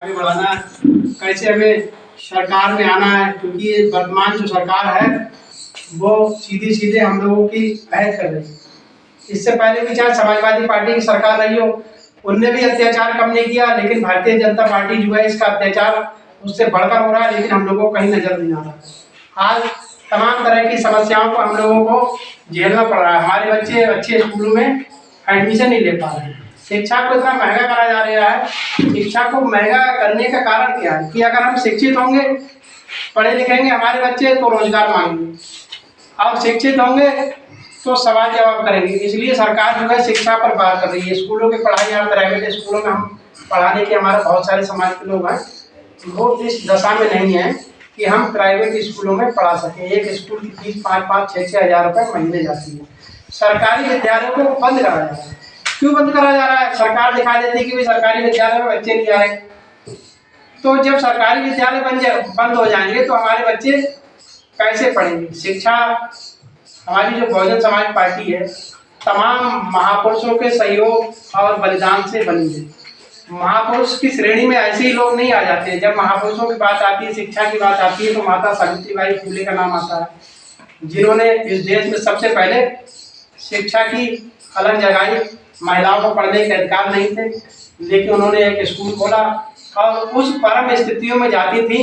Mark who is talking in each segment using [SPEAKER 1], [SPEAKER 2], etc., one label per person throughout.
[SPEAKER 1] आगे बढ़ाना है, कैसे हमें सरकार में आना है, क्योंकि ये वर्तमान जो सरकार है वो सीधे सीधे हम लोगों की अहद कर रही है। इससे पहले भी चाहे समाजवादी पार्टी की सरकार रही हो, उनने भी अत्याचार कम नहीं किया, लेकिन भारतीय जनता पार्टी जो है इसका अत्याचार उससे बढ़कर हो रहा है, लेकिन हम लोगों को कहीं नजर नहीं आ रहा। आज तमाम तरह की समस्याओं को हम लोगों को झेलना पड़ रहा है। हमारे बच्चे अच्छे स्कूलों में एडमिशन नहीं ले पा रहे हैं। शिक्षा को इतना महंगा करा जा रहा है। शिक्षा को महंगा करने का कारण क्या है कि अगर हम शिक्षित होंगे, पढ़े लिखेंगे हमारे बच्चे, तो रोजगार मांगेंगे, और शिक्षित होंगे तो सवाल जवाब करेंगे। इसलिए सरकार जो है शिक्षा पर बात कर रही है। स्कूलों की पढ़ाई, यहाँ प्राइवेट स्कूलों में हम पढ़ाने के हमारे बहुत सारे समाज के लोग हैं, वो इस दशा में नहीं है कि हम प्राइवेट स्कूलों में पढ़ा सकें। एक स्कूल की फीस 5-5, 6-6 हज़ार रुपये महीने जाती है। सरकारी विद्यालयों को बंद करा जा रहा है। क्यों बंद करा जा रहा है? सरकार दिखा देती है कि भाई सरकारी विद्यालय में बच्चे नहीं आए। तो जब सरकारी विद्यालय बंद हो जाएंगे तो हमारे बच्चे कैसे पढ़ेंगे? शिक्षा हमारी जो बहुजन समाज पार्टी है, तमाम महापुरुषों के सहयोग और बलिदान से बनी है। महापुरुष की श्रेणी में ऐसे ही लोग नहीं आ जाते हैं। जब महापुरुषों की बात आती है, शिक्षा की बात आती है, तो माता सावित्रीबाई फुले का नाम आता है, जिन्होंने इस देश में सबसे पहले शिक्षा की अलग जगाई। महिलाओं को पढ़ने के अधिकार नहीं थे, लेकिन उन्होंने एक स्कूल खोला, और उस परम स्थितियों में जाती थी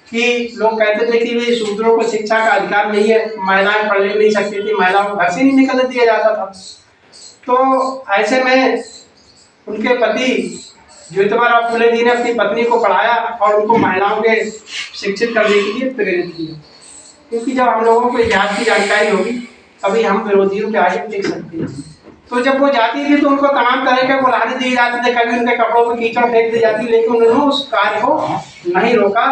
[SPEAKER 1] कि लोग कहते थे कि वे शूद्रों को शिक्षा का अधिकार नहीं है, महिलाएं पढ़ नहीं सकती थी, महिलाओं को घर से नहीं निकलने दिया जाता था। तो ऐसे में उनके पति ज्योतिबा फुले जी ने अपनी पत्नी को पढ़ाया और उनको महिलाओं के शिक्षित करने के लिए प्रेरित किया। क्योंकि जब हम लोगों को इतिहास की जानकारी होगी तभी हम विरोधियों के आगे देख सकते हैं। तो जब वो जाती थी तो उनको तमाम तरह के बुलाने दिए जाते थे, कभी उनके कपड़ों पर कीचड़ फेंक दी जाती, लेकिन उन्होंने उस कार्य को नहीं रोका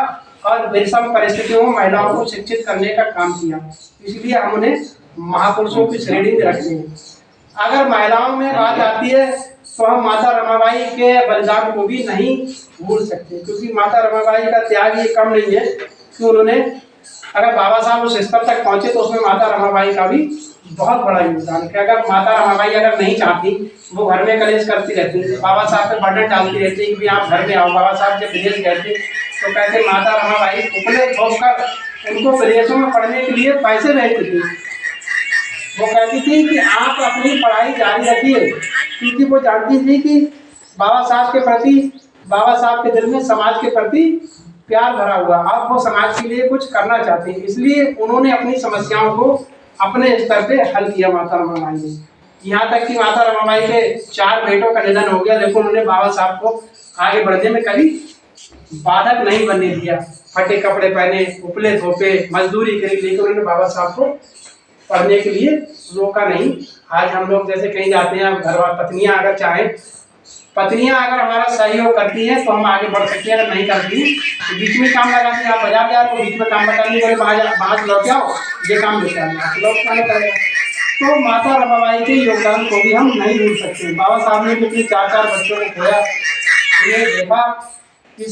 [SPEAKER 1] और विषम परिस्थितियों में महिलाओं को शिक्षित करने का काम किया। इसलिए हम उन्हें महापुरुषों की श्रेणी में रखते हैं। अगर महिलाओं में बात आती है तो हम माता रमाबाई के बलिदान को भी नहीं भूल सकते, क्योंकि माता रमाबाई का त्याग ये कम नहीं है कि उन्होंने, अगर बाबा साहब उस स्तर तक पहुंचे तो उसमें माता रमाबाई का भी बहुत बड़ा योगदान है। अगर माता रमाबाई अगर नहीं चाहती, वो घर में कलेश करती रहती, बाबा साहब पे बर्डन डालती रहती कि भी आप घर में आओ। बाबा साहब जब विदेश गए थे तो कहते माता रमाबाई उपले ठोककर उनको विदेशों में पढ़ने के लिए पैसे भेजती थी। वो कहती थी कि आप अपनी पढ़ाई जारी रखिए, क्योंकि वो जानती थी कि बाबा साहब के प्रति, बाबा साहब के दिल में समाज के प्रति प्यार भरा हुआ, अब वो समाज के लिए कुछ करना चाहते हैं। इसलिए उन्होंने अपनी समस्याओं को अपने स्तर पे हल किया माता रमाबाई ने। यहाँ तक कि माता रमाबाई के 4 बेटों का निधन हो गया, लेकिन उन्होंने बाबा साहब को आगे बढ़ने में कभी बाधक नहीं बनने दिया। फटे कपड़े पहने, उपले थोपे, मजदूरी करी, लेकिन उन्होंने बाबा साहब को पढ़ने के लिए रोका नहीं। आज हम लोग जैसे कहीं जाते हैं, घर पत्नियां अगर चाहें, पत्नियां अगर हमारा सहयोग करती हैं तो हम आगे बढ़ सकते हैं। अगर नहीं करती तो बीच में काम लगाते हैं। आप बाजार जा रहे हो, बीच में काम बताने बोले वहाँ से लौट जाओ, ये काम लेकर आना, लौट आना पड़ेगा। तो माता रमाबाई के योगदान को भी हम नहीं भूल सकते। बाबा साहब ने भी अपने 4-4 बच्चों को खोया, उन्हें देखा कि